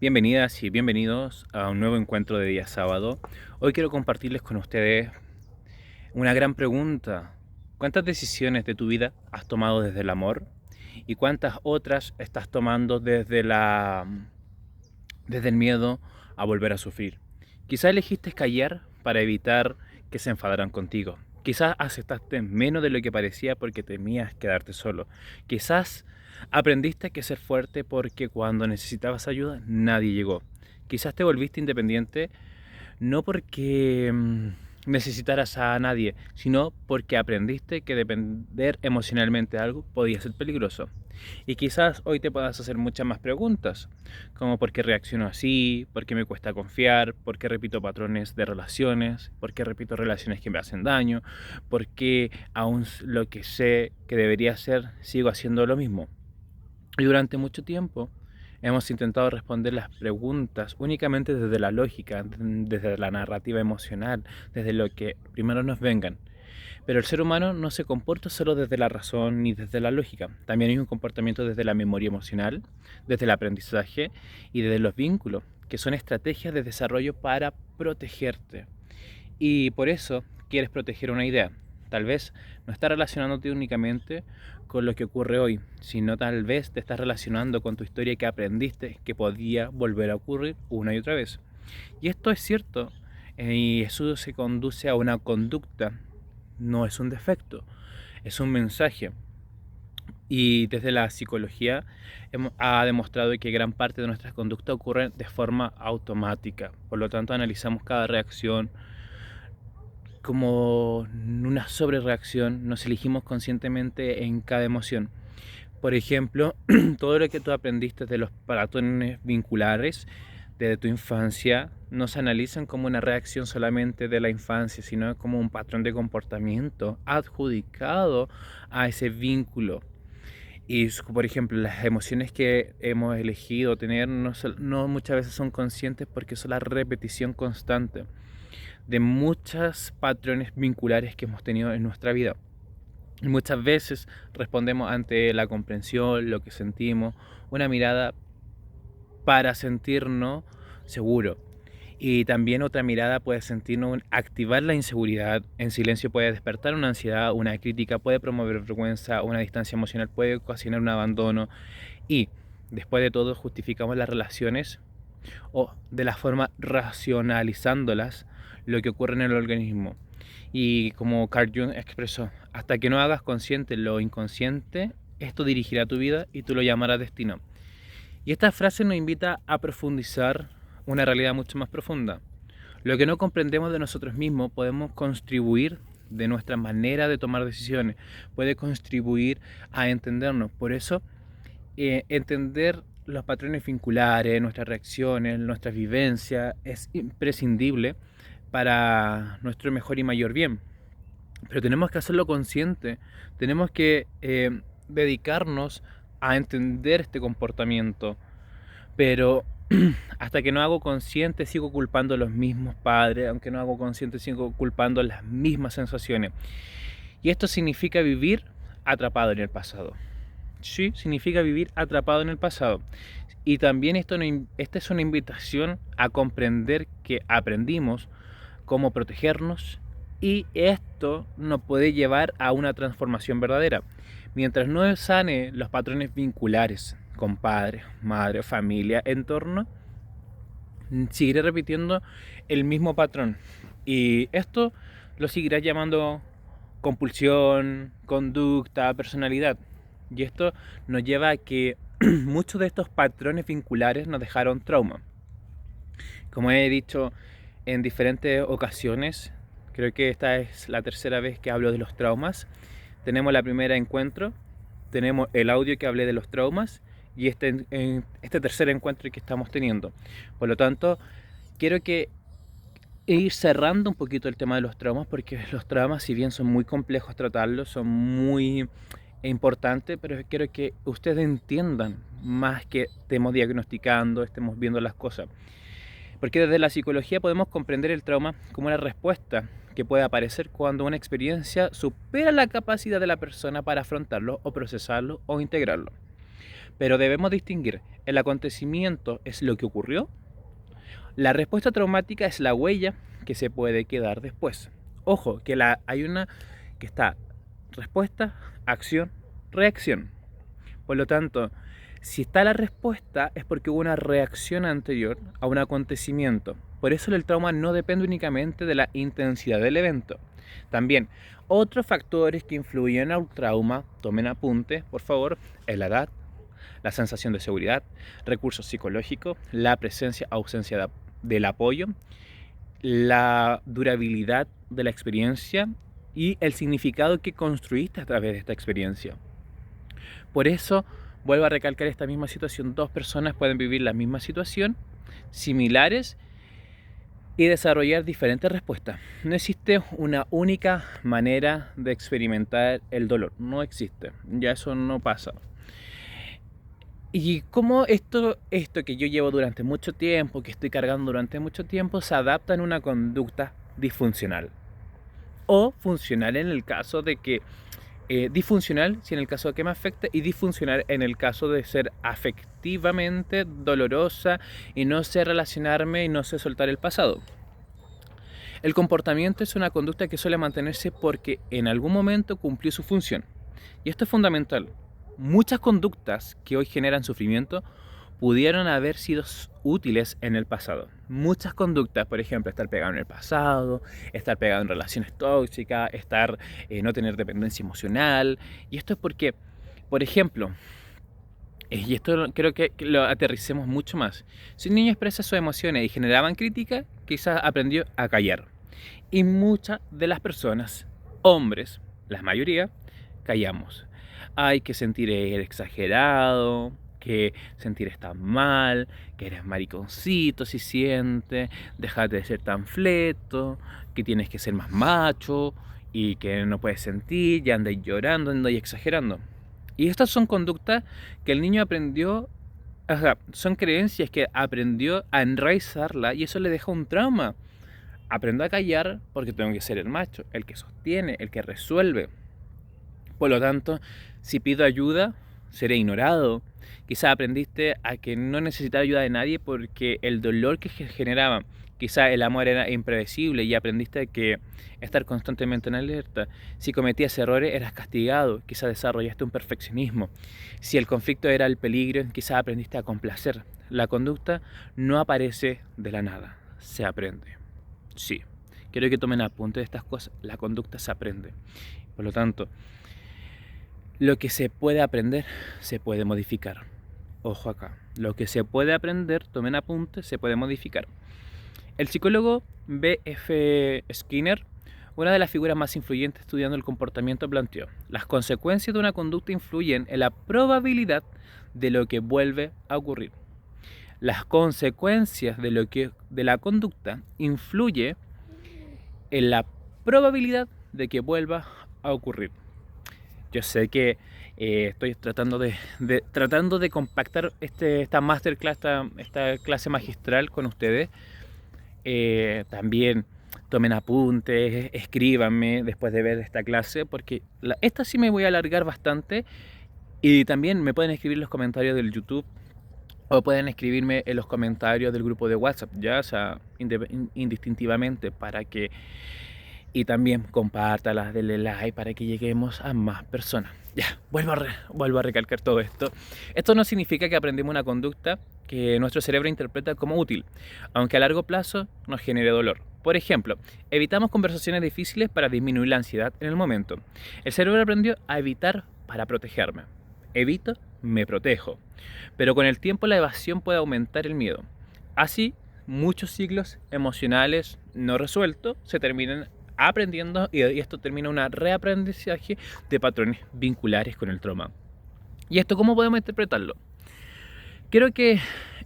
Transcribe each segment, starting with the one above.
Bienvenidas y bienvenidos a un nuevo encuentro de día sábado. Hoy quiero compartirles con ustedes una gran pregunta. ¿Cuántas decisiones de tu vida has tomado desde el amor? ¿Y cuántas otras estás tomando desde el miedo a volver a sufrir? Quizás elegiste callar para evitar que se enfadaran contigo. Quizás aceptaste menos de lo que parecía porque temías quedarte solo. Quizás aprendiste que ser fuerte porque cuando necesitabas ayuda nadie llegó. Quizás te volviste independiente no porque necesitaras a nadie, sino porque aprendiste que depender emocionalmente de algo podía ser peligroso. Y quizás hoy te puedas hacer muchas más preguntas, como por qué reacciono así, por qué me cuesta confiar, por qué repito patrones de relaciones, por qué repito relaciones que me hacen daño, por qué aún lo que sé que debería hacer sigo haciendo lo mismo. Y durante mucho tiempo hemos intentado responder las preguntas únicamente desde la lógica, desde la narrativa emocional, desde lo que primero nos vengan. Pero el ser humano no se comporta solo desde la razón ni desde la lógica. También hay un comportamiento desde la memoria emocional, desde el aprendizaje y desde los vínculos, que son estrategias de desarrollo para protegerte. Y por eso quieres proteger una idea. Tal vez no está relacionándote únicamente con lo que ocurre hoy, sino tal vez te estás relacionando con tu historia que aprendiste que podía volver a ocurrir una y otra vez. Y esto es cierto, y eso se conduce a una conducta, no es un defecto, es un mensaje. Y desde la psicología ha demostrado que gran parte de nuestras conductas ocurren de forma automática. Por lo tanto, analizamos cada reacción como una sobrereacción, nos elegimos conscientemente en cada emoción. Por ejemplo, todo lo que tú aprendiste de los patrones vinculares de tu infancia no se analizan como una reacción solamente de la infancia, sino como un patrón de comportamiento adjudicado a ese vínculo. Y por ejemplo, las emociones que hemos elegido tener no muchas veces son conscientes porque son la repetición constante de muchos patrones vinculares que hemos tenido en nuestra vida. Y muchas veces respondemos ante la comprensión, lo que sentimos, una mirada para sentirnos seguros. Y también otra mirada puede sentirnos activar la inseguridad, en silencio puede despertar una ansiedad, una crítica, puede promover vergüenza, una distancia emocional, puede ocasionar un abandono. Y después de todo justificamos las relaciones o de la forma racionalizándolas lo que ocurre en el organismo. Y como Carl Jung expresó, hasta que no hagas consciente lo inconsciente, esto dirigirá tu vida y tú lo llamarás destino. Y esta frase nos invita a profundizar una realidad mucho más profunda. Lo que no comprendemos de nosotros mismos podemos contribuir de nuestra manera de tomar decisiones, puede contribuir a entendernos. Por eso, entender los patrones vinculares, nuestras reacciones, nuestras vivencias, es imprescindible para nuestro mejor y mayor bien. Pero tenemos que hacerlo consciente, tenemos que dedicarnos a entender este comportamiento. Pero hasta que no hago consciente sigo culpando a los mismos padres, aunque no hago consciente sigo culpando las mismas sensaciones. Y esto significa vivir atrapado en el pasado. Sí, significa vivir atrapado en el pasado. Y también esta es una invitación a comprender que aprendimos cómo protegernos y esto nos puede llevar a una transformación verdadera. Mientras no sane los patrones vinculares con padre, madre, familia, entorno, seguiré repitiendo el mismo patrón. Y esto lo seguirá llamando compulsión, conducta, personalidad. Y esto nos lleva a que muchos de estos patrones vinculares nos dejaron trauma. Como he dicho en diferentes ocasiones, creo que esta es la tercera vez que hablo de los traumas. Tenemos la primera encuentro, tenemos el audio que hablé de los traumas y este tercer encuentro que estamos teniendo. Por lo tanto, quiero que ir cerrando un poquito el tema de los traumas, porque los traumas, si bien son muy complejos tratarlos, son muy importantes, pero quiero que ustedes entiendan más que estemos diagnosticando, estemos viendo las cosas. Porque desde la psicología podemos comprender el trauma como una respuesta que puede aparecer cuando una experiencia supera la capacidad de la persona para afrontarlo o procesarlo o integrarlo. Pero debemos distinguir, el acontecimiento es lo que ocurrió, la respuesta traumática es la huella que se puede quedar después. Ojo, que hay una que está respuesta, acción, reacción. Por lo tanto, si está la respuesta es porque hubo una reacción anterior a un acontecimiento. Por eso el trauma no depende únicamente de la intensidad del evento. También, otros factores que influyen al trauma, tomen apunte, por favor, es la edad, la sensación de seguridad, recursos psicológicos, la presencia o ausencia del apoyo, la durabilidad de la experiencia y el significado que construiste a través de esta experiencia. Por eso, vuelvo a recalcar esta misma situación. Dos personas pueden vivir la misma situación, similares, y desarrollar diferentes respuestas. No existe una única manera de experimentar el dolor. No existe. Ya eso no pasa. Y cómo esto que yo llevo durante mucho tiempo, que estoy cargando durante mucho tiempo, se adapta en una conducta disfuncional. O funcional en el caso de que disfuncional si en el caso de que me afecte, y disfuncional en el caso de ser afectivamente dolorosa y no sé relacionarme y no sé soltar el pasado. El comportamiento es una conducta que suele mantenerse porque en algún momento cumplió su función. Y esto es fundamental. Muchas conductas que hoy generan sufrimiento pudieron haber sido útiles en el pasado. Muchas conductas, por ejemplo, estar pegado en el pasado, estar pegado en relaciones tóxicas, no tener dependencia emocional. Y esto es porque, por ejemplo, y esto creo que lo aterricemos mucho más. Si un niño expresa sus emociones y generaban crítica, quizás aprendió a callar. Y muchas de las personas, hombres, la mayoría, callamos. Hay que sentir exagerado, que sentir está mal, que eres mariconcito si sientes, déjate de ser tan fleto, que tienes que ser más macho y que no puedes sentir, ya andáis llorando, andáis exagerando. Y estas son conductas que el niño aprendió, son creencias que aprendió a enraizarla y eso le deja un trauma. Aprendo a callar porque tengo que ser el macho, el que sostiene, el que resuelve. Por lo tanto, si pido ayuda, seré ignorado. Quizás aprendiste a que no necesitar ayuda de nadie porque el dolor que generaba, quizás el amor era impredecible y aprendiste que estar constantemente en alerta. Si cometías errores, eras castigado, quizás desarrollaste un perfeccionismo. Si el conflicto era el peligro, quizás aprendiste a complacer. La conducta no aparece de la nada, se aprende. Sí, quiero que tomen apunte de estas cosas. La conducta se aprende. Por lo tanto, lo que se puede aprender, se puede modificar. Ojo acá. Lo que se puede aprender, tomen apunte, se puede modificar. El psicólogo B.F. Skinner, una de las figuras más influyentes estudiando el comportamiento, planteó: las consecuencias de una conducta influyen en la probabilidad de lo que vuelve a ocurrir. Las consecuencias de la conducta influye en la probabilidad de que vuelva a ocurrir. Yo sé que estoy tratando de compactar esta masterclass, esta clase magistral con ustedes. También tomen apuntes, escríbanme después de ver esta clase, porque esta sí me voy a alargar bastante. Y también me pueden escribir en los comentarios del YouTube o pueden escribirme en los comentarios del grupo de WhatsApp, ya, o sea, indistintivamente, para que... Y también compártalas, denle like para que lleguemos a más personas. Ya, vuelvo a recalcar todo esto. Esto no significa que aprendemos una conducta que nuestro cerebro interpreta como útil, aunque a largo plazo nos genere dolor. Por ejemplo, evitamos conversaciones difíciles para disminuir la ansiedad en el momento. El cerebro aprendió a evitar para protegerme. Evito, me protejo. Pero con el tiempo la evasión puede aumentar el miedo. Así, muchos ciclos emocionales no resueltos se terminan aprendiendo y esto termina un reaprendizaje de patrones vinculares con el trauma. ¿Y esto cómo podemos interpretarlo? Quiero que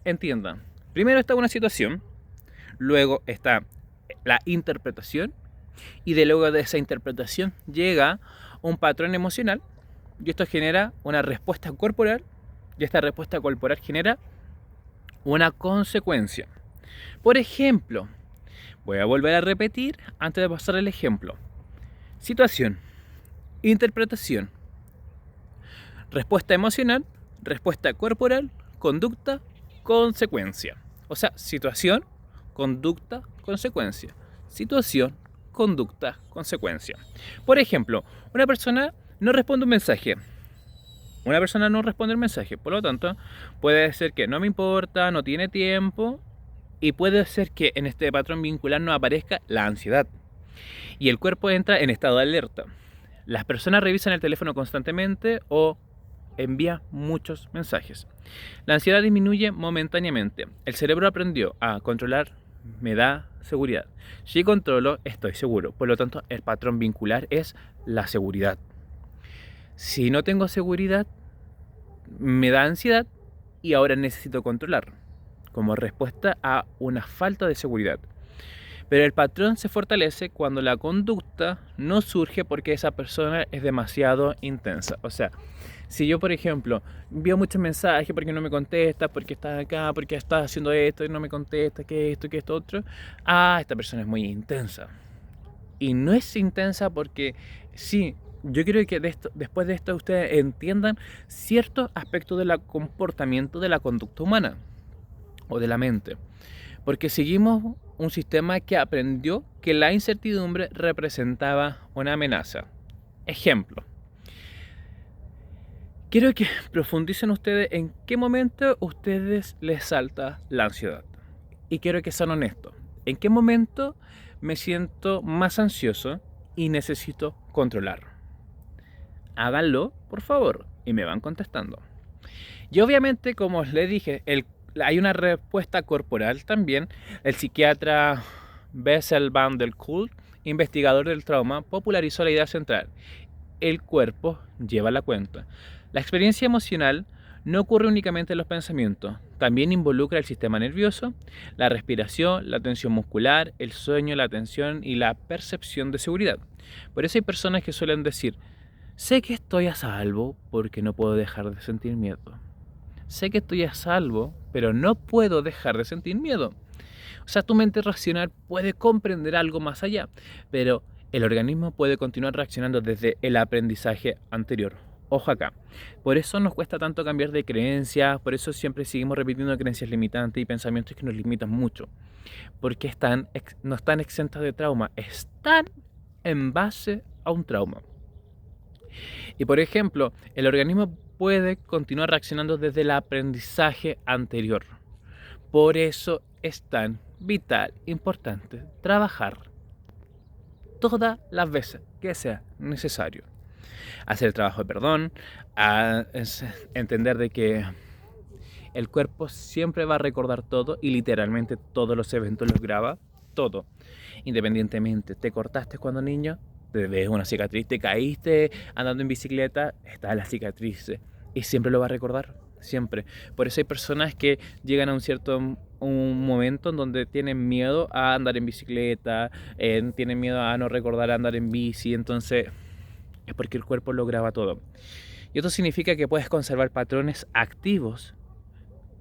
entiendan. Primero está una situación, luego está la interpretación y luego de esa interpretación llega un patrón emocional y esto genera una respuesta corporal y esta respuesta corporal genera una consecuencia. Por ejemplo, voy a volver a repetir antes de pasar el ejemplo. Situación, interpretación, respuesta emocional, respuesta corporal, conducta, consecuencia. O sea, situación, conducta, consecuencia. Situación, conducta, consecuencia. Por ejemplo, una persona no responde un mensaje. Una persona no responde el mensaje, por lo tanto, puede ser que no me importa, no tiene tiempo, y puede ser que en este patrón vincular no aparezca la ansiedad. Y el cuerpo entra en estado de alerta. Las personas revisan el teléfono constantemente o envían muchos mensajes. La ansiedad disminuye momentáneamente. El cerebro aprendió a controlar, me da seguridad. Si controlo, estoy seguro. Por lo tanto, el patrón vincular es la seguridad. Si no tengo seguridad, me da ansiedad y ahora necesito controlar, como respuesta a una falta de seguridad. Pero el patrón se fortalece cuando la conducta no surge porque esa persona es demasiado intensa. O sea, si yo, por ejemplo, envío muchos mensajes porque no me contesta, porque está acá, porque está haciendo esto y no me contesta, que esto otro, esta persona es muy intensa. Y no es intensa porque sí, yo creo que después de esto ustedes entiendan ciertos aspectos del comportamiento de la conducta humana o de la mente. Porque seguimos un sistema que aprendió que la incertidumbre representaba una amenaza. Ejemplo. Quiero que profundicen ustedes en qué momento a ustedes les salta la ansiedad. Y quiero que sean honestos. ¿En qué momento me siento más ansioso y necesito controlar? Háganlo, por favor, y me van contestando. Y obviamente, como les dije, hay una respuesta corporal también. El psiquiatra Bessel van der Kolk, investigador del trauma, popularizó la idea central. El cuerpo lleva la cuenta. La experiencia emocional no ocurre únicamente en los pensamientos, también involucra el sistema nervioso, la respiración, la tensión muscular, el sueño, la atención y la percepción de seguridad. Por eso hay personas que suelen decir, sé que estoy a salvo porque no puedo dejar de sentir miedo. Sé que estoy a salvo, pero no puedo dejar de sentir miedo. O sea, tu mente racional puede comprender algo más allá, pero el organismo puede continuar reaccionando desde el aprendizaje anterior. Ojo acá. Por eso nos cuesta tanto cambiar de creencias, por eso siempre seguimos repitiendo creencias limitantes y pensamientos que nos limitan mucho. Porque no están exentas de trauma, están en base a un trauma. Y por ejemplo, el organismo puede continuar reaccionando desde el aprendizaje anterior. Por eso es tan vital, importante, trabajar todas las veces que sea necesario. Hacer el trabajo de perdón, entender de que el cuerpo siempre va a recordar todo y literalmente todos los eventos los graba, todo. Independientemente, te cortaste cuando niño, te ves una cicatriz, te caíste andando en bicicleta, está la cicatriz y siempre lo va a recordar, siempre. Por eso hay personas que llegan a un momento en donde tienen miedo a andar en bicicleta, tienen miedo a no recordar andar en bici, entonces es porque el cuerpo lo graba todo. Y esto significa que puedes conservar patrones activos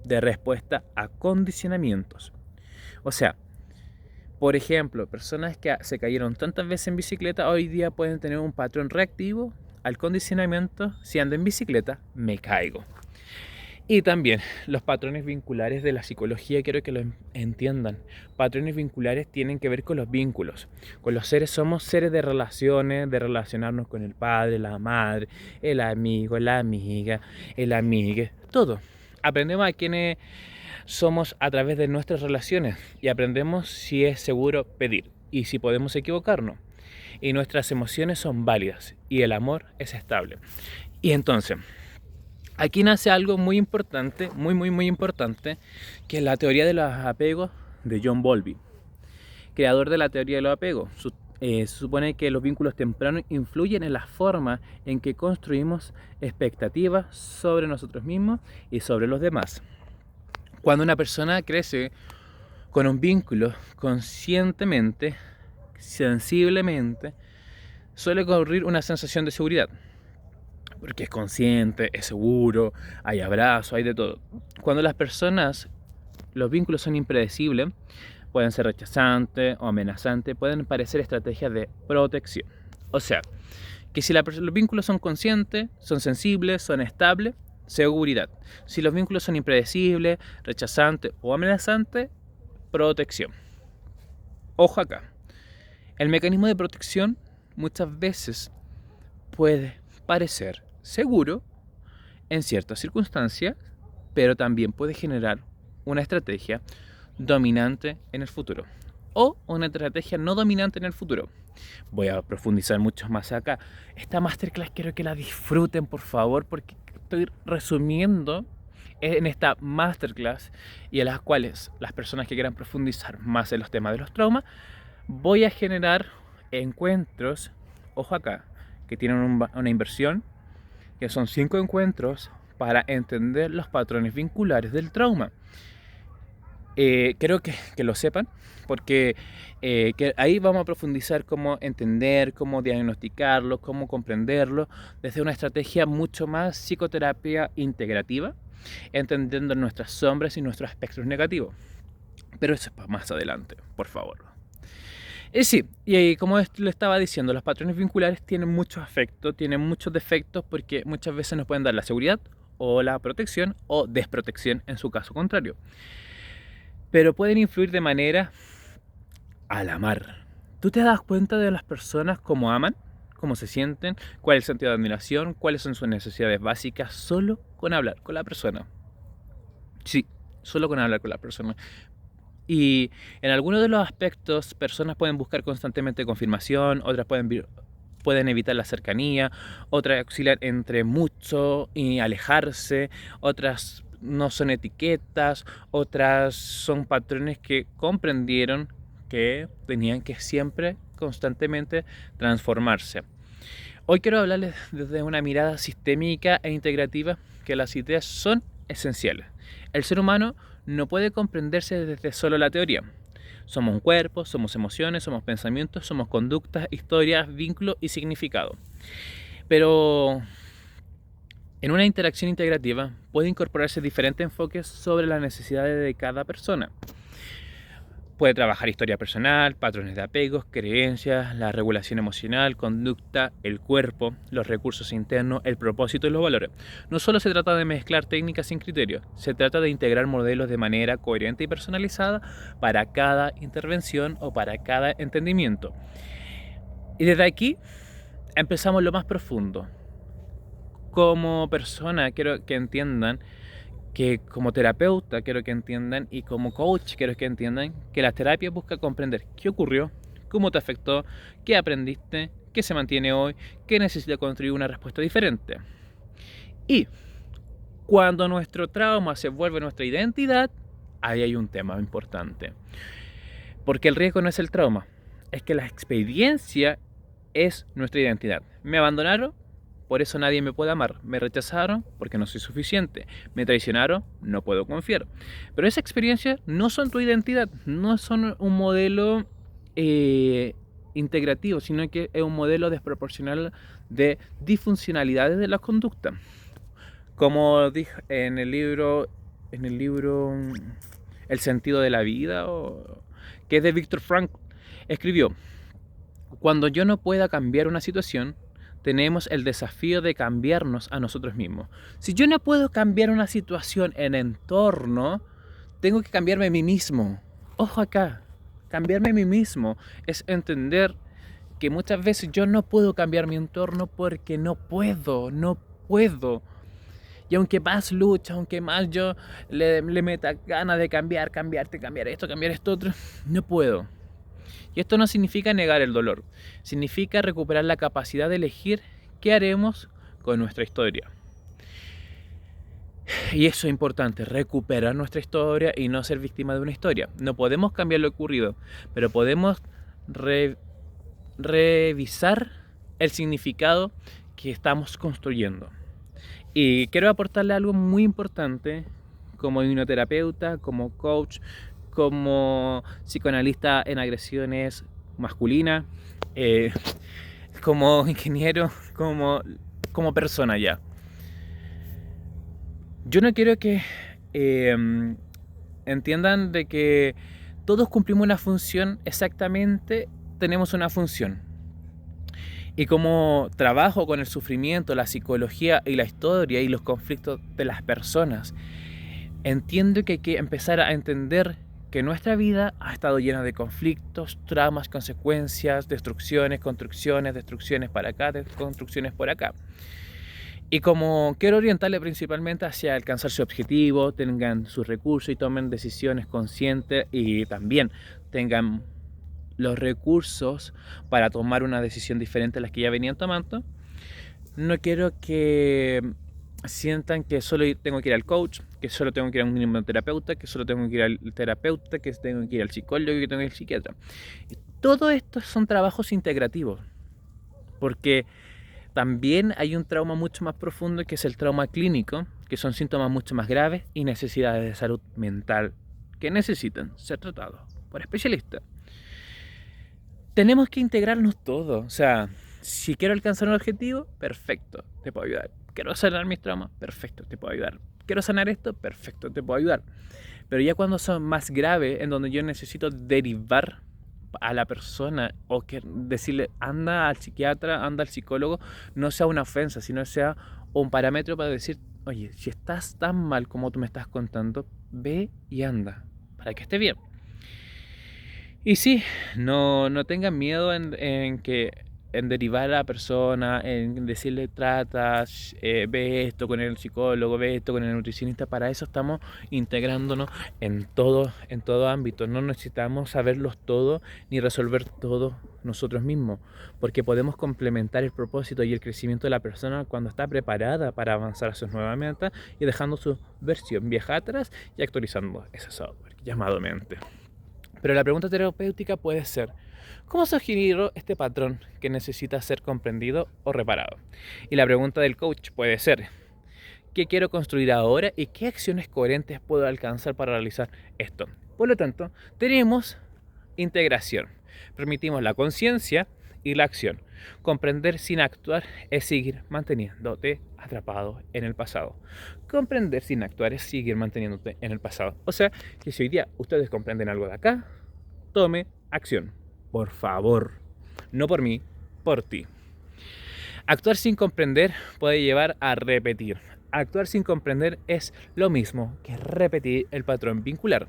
de respuesta a condicionamientos. O sea, por ejemplo, personas que se cayeron tantas veces en bicicleta hoy día pueden tener un patrón reactivo al condicionamiento: si ando en bicicleta, me caigo. Y también los patrones vinculares de la psicología, quiero que lo entiendan. Patrones vinculares tienen que ver con los vínculos. Con los seres somos seres de relaciones, de relacionarnos con el padre, la madre, el amigo, la amiga, el amigue, todo. Aprendemos a quiénes somos a través de nuestras relaciones y aprendemos si es seguro pedir y si podemos equivocarnos. Y nuestras emociones son válidas y el amor es estable. Y entonces, aquí nace algo muy importante, muy importante, que es la teoría de los apegos de John Bowlby, creador de la teoría de los apegos. Se supone que los vínculos tempranos influyen en la forma en que construimos expectativas sobre nosotros mismos y sobre los demás. Cuando una persona crece con un vínculo conscientemente, sensiblemente, suele ocurrir una sensación de seguridad. Porque es consciente, es seguro, hay abrazo, hay de todo. Cuando los vínculos son impredecibles, pueden ser rechazantes o amenazantes, pueden parecer estrategias de protección. O sea, que si los vínculos son conscientes, son sensibles, son estables, seguridad. Si los vínculos son impredecibles, rechazantes o amenazantes, protección. Ojo acá. El mecanismo de protección muchas veces puede parecer seguro en ciertas circunstancias, pero también puede generar una estrategia dominante en el futuro o una estrategia no dominante en el futuro. Voy a profundizar mucho más acá. Esta masterclass quiero que la disfruten, por favor, porque estoy resumiendo en esta masterclass y en las cuales las personas que quieran profundizar más en los temas de los traumas, voy a generar encuentros, ojo acá, que tienen una inversión, que son 5 encuentros para entender los patrones vinculares del trauma. Quiero que lo sepan, porque que ahí vamos a profundizar cómo entender, cómo diagnosticarlo, cómo comprenderlo, desde una estrategia mucho más psicoterapia integrativa, entendiendo nuestras sombras y nuestros aspectos negativos. Pero eso es para más adelante, por favor. Sí, y como le estaba diciendo, los patrones vinculares tienen muchos afectos, tienen muchos defectos, porque muchas veces nos pueden dar la seguridad o la protección o desprotección en su caso contrario. Pero pueden influir de manera a la mar. ¿Tú te das cuenta de las personas cómo aman, cómo se sienten, cuál es el sentido de admiración, cuáles son sus necesidades básicas, solo con hablar con la persona? Sí, solo con hablar con la persona. Y en algunos de los aspectos, personas pueden buscar constantemente confirmación, otras pueden evitar la cercanía, otras oscilan entre mucho y alejarse, otras no son etiquetas, otras son patrones que comprendieron que tenían que siempre, constantemente transformarse. Hoy quiero hablarles desde una mirada sistémica e integrativa, que las ideas son esenciales. El ser humano no puede comprenderse desde solo la teoría. Somos un cuerpo, somos emociones, somos pensamientos, somos conductas, historias, vínculos y significado. Pero en una interacción integrativa puede incorporarse diferentes enfoques sobre las necesidades de cada persona. Puede trabajar historia personal, patrones de apegos, creencias, la regulación emocional, conducta, el cuerpo, los recursos internos, el propósito y los valores. No solo se trata de mezclar técnicas sin criterios, se trata de integrar modelos de manera coherente y personalizada para cada intervención o para cada entendimiento. Y desde aquí empezamos lo más profundo. Como persona quiero que entiendan que como terapeuta quiero que entiendan y como coach quiero que entiendan que la terapia busca comprender qué ocurrió, cómo te afectó, qué aprendiste, qué se mantiene hoy, qué necesita construir una respuesta diferente. Y cuando nuestro trauma se vuelve nuestra identidad, ahí hay un tema importante. Porque el riesgo no es el trauma, es que la experiencia es nuestra identidad. Me abandonaron, por eso nadie me puede amar. Me rechazaron porque no soy suficiente. Me traicionaron, no puedo confiar. Pero esas experiencias no son tu identidad, no son un modelo integrativo, sino que es un modelo desproporcional de disfuncionalidades de la conducta. Como dije en el libro El sentido de la vida, que es de Viktor Frankl, escribió: cuando yo no pueda cambiar una situación, tenemos el desafío de cambiarnos a nosotros mismos. Si yo no puedo cambiar una situación en entorno, tengo que cambiarme a mí mismo. Ojo acá, cambiarme a mí mismo es entender que muchas veces yo no puedo cambiar mi entorno porque no puedo. Y aunque más lucha, aunque más yo le meta ganas de cambiar esto, otro, no puedo. Y esto no significa negar el dolor, significa recuperar la capacidad de elegir qué haremos con nuestra historia. Y eso es importante, recuperar nuestra historia y no ser víctima de una historia. No podemos cambiar lo ocurrido, pero podemos revisar el significado que estamos construyendo. Y quiero aportarle algo muy importante como hipnoterapeuta, como coach, como psicoanalista en agresiones masculinas, como ingeniero, como persona ya. Yo no quiero que entiendan de que todos cumplimos una función exactamente, tenemos una función. Y como trabajo con el sufrimiento, la psicología y la historia y los conflictos de las personas, entiendo que hay que empezar a entender que nuestra vida ha estado llena de conflictos, traumas, consecuencias, destrucciones, construcciones, destrucciones para acá, construcciones por acá. Y como quiero orientarle principalmente hacia alcanzar su objetivo, tengan sus recursos y tomen decisiones conscientes y también tengan los recursos para tomar una decisión diferente a las que ya venían tomando, no quiero que sientan que solo tengo que ir al coach, que solo tengo que ir a un terapeuta, que solo tengo que ir al terapeuta, que tengo que ir al psicólogo, que tengo que ir al psiquiatra. Y todo esto son trabajos integrativos, porque también hay un trauma mucho más profundo que es el trauma clínico, que son síntomas mucho más graves y necesidades de salud mental que necesitan ser tratados por especialistas. Tenemos que integrarnos todos, o sea, si quiero alcanzar un objetivo, perfecto, te puedo ayudar. Quiero sanar mis traumas, perfecto, te puedo ayudar. Quiero sanar esto, perfecto, te puedo ayudar. Pero ya cuando son más graves, en donde yo necesito derivar a la persona o que decirle anda al psiquiatra, anda al psicólogo, no sea una ofensa, sino sea un parámetro para decir, oye, si estás tan mal como tú me estás contando, ve y anda, para que esté bien. Y sí, no tengan miedo en derivar a la persona, en decirle ve esto con el psicólogo, ve esto con el nutricionista. Para eso estamos integrándonos en todo ámbito. No necesitamos saberlos todo ni resolver todo nosotros mismos, porque podemos complementar el propósito y el crecimiento de la persona cuando está preparada para avanzar a sus nuevas metas y dejando su versión vieja atrás y actualizando ese software llamado mente. Pero la pregunta terapéutica puede ser, ¿cómo se generó este patrón que necesita ser comprendido o reparado? Y la pregunta del coach puede ser, ¿qué quiero construir ahora y qué acciones coherentes puedo alcanzar para realizar esto? Por lo tanto, tenemos integración. Permitimos la conciencia y la acción. Comprender sin actuar es seguir manteniéndote atrapado en el pasado. Comprender sin actuar es seguir manteniéndote en el pasado. O sea, que si hoy día ustedes comprenden algo de acá, tome acción. Por favor. No por mí, por ti. Actuar sin comprender puede llevar a repetir. Actuar sin comprender es lo mismo que repetir el patrón vincular.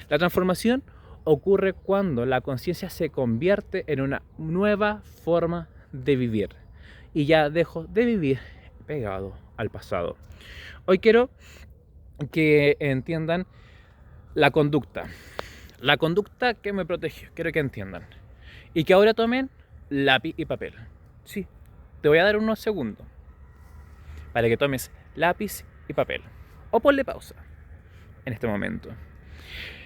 La transformación ocurre cuando la conciencia se convierte en una nueva forma de vivir y ya dejo de vivir pegado al pasado. Hoy quiero que entiendan la conducta que me protege, quiero que entiendan y que ahora tomen lápiz y papel. Sí, te voy a dar unos segundos para que tomes lápiz y papel o ponle pausa en este momento.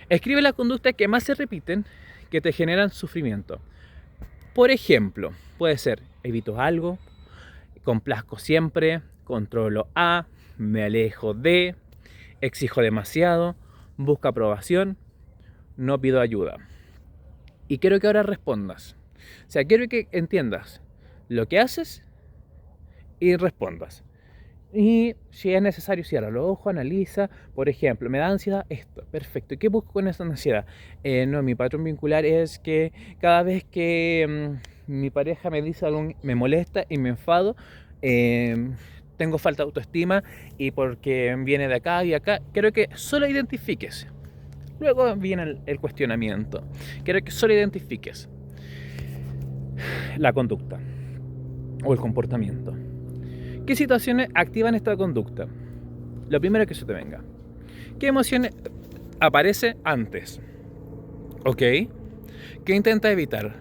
Escribe las conductas que más se repiten, que te generan sufrimiento. Por ejemplo, puede ser, evito algo, complazco siempre, controlo a, me alejo de, exijo demasiado, busco aprobación, no pido ayuda. Y quiero que ahora respondas. O sea, quiero que entiendas lo que haces y respondas. Y si es necesario, cierra los ojos, analiza. Por ejemplo, me da ansiedad esto. Perfecto. ¿Y qué busco con esa ansiedad? No, mi patrón vincular es que cada vez que mi pareja me dice algo, me molesta y me enfado, tengo falta de autoestima y porque viene de acá y acá. Quiero que solo identifiques. Luego viene el cuestionamiento. Quiero que solo identifiques la conducta o el comportamiento. ¿Qué situaciones activan esta conducta? Lo primero que se te venga. ¿Qué emociones aparece antes? ¿Ok? ¿Qué intentas evitar?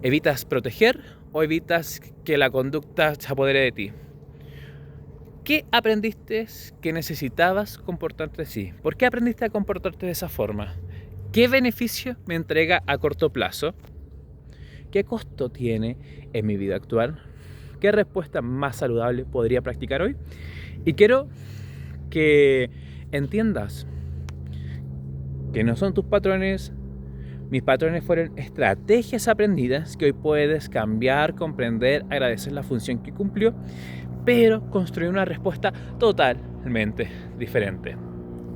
¿Evitas proteger o evitas que la conducta se apodere de ti? ¿Qué aprendiste que necesitabas comportarte así? ¿Por qué aprendiste a comportarte de esa forma? ¿Qué beneficio me entrega a corto plazo? ¿Qué costo tiene en mi vida actual? ¿Qué respuesta más saludable podría practicar hoy? Y quiero que entiendas que no son tus patrones. Mis patrones fueron estrategias aprendidas que hoy puedes cambiar, comprender, agradecer la función que cumplió, pero construir una respuesta totalmente diferente.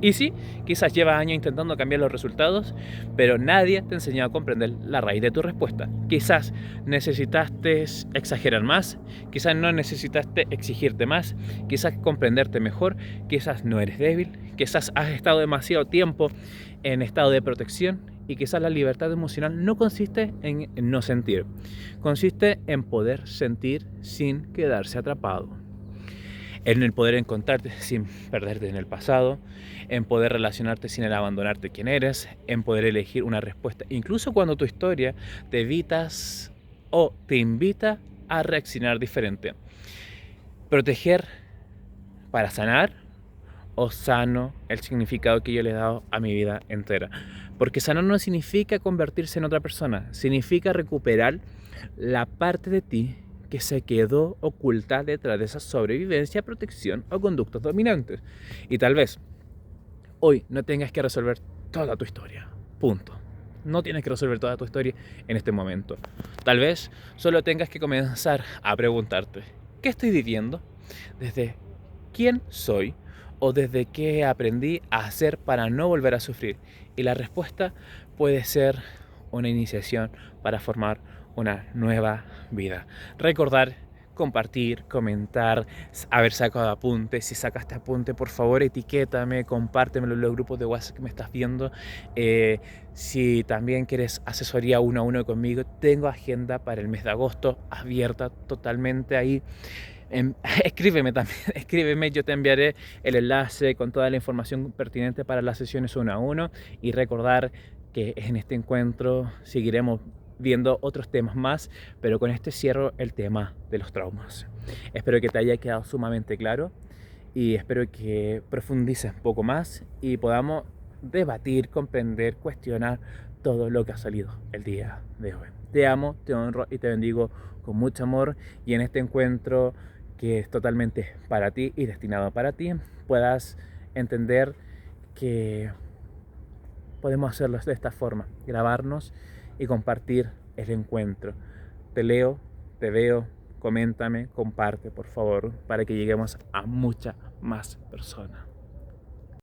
Y sí, quizás llevas años intentando cambiar los resultados, pero nadie te enseñó a comprender la raíz de tu respuesta. Quizás necesitaste exagerar más, quizás no necesitaste exigirte más, quizás comprenderte mejor, quizás no eres débil, quizás has estado demasiado tiempo en estado de protección y quizás la libertad emocional no consiste en no sentir, consiste en poder sentir sin quedarse atrapado, en el poder encontrarte sin perderte en el pasado, en poder relacionarte sin el abandonarte quién eres, en poder elegir una respuesta, incluso cuando tu historia te evitas o te invita a reaccionar diferente. Proteger para sanar o sano el significado que yo le he dado a mi vida entera. Porque sanar no significa convertirse en otra persona, significa recuperar la parte de ti que se quedó oculta detrás de esa sobrevivencia, protección o conductas dominantes. Y tal vez hoy no tengas que resolver toda tu historia. Punto. No tienes que resolver toda tu historia en este momento. Tal vez solo tengas que comenzar a preguntarte, ¿qué estoy viviendo? ¿Desde quién soy? ¿O desde qué aprendí a hacer para no volver a sufrir? Y la respuesta puede ser una iniciación para formar una nueva vida. Recordar, compartir, comentar, haber sacado apuntes. Si sacaste apunte, por favor etiquétame, compártemelo en los grupos de WhatsApp que me estás viendo. Si también quieres asesoría 1 a 1 conmigo, tengo agenda para el mes de agosto abierta totalmente ahí. Escríbeme también, escríbeme, yo te enviaré el enlace con toda la información pertinente para las sesiones 1 a 1 y recordar que en este encuentro seguiremos viendo otros temas más, pero con este cierro el tema de los traumas. Espero que te haya quedado sumamente claro y espero que profundices un poco más y podamos debatir, comprender, cuestionar todo lo que ha salido el día de hoy. Te amo, te honro y te bendigo con mucho amor y en este encuentro que es totalmente para ti y destinado para ti, puedas entender que podemos hacerlo de esta forma, grabarnos y compartir el encuentro. Te leo, te veo, coméntame, comparte por favor, para que lleguemos a muchas más personas.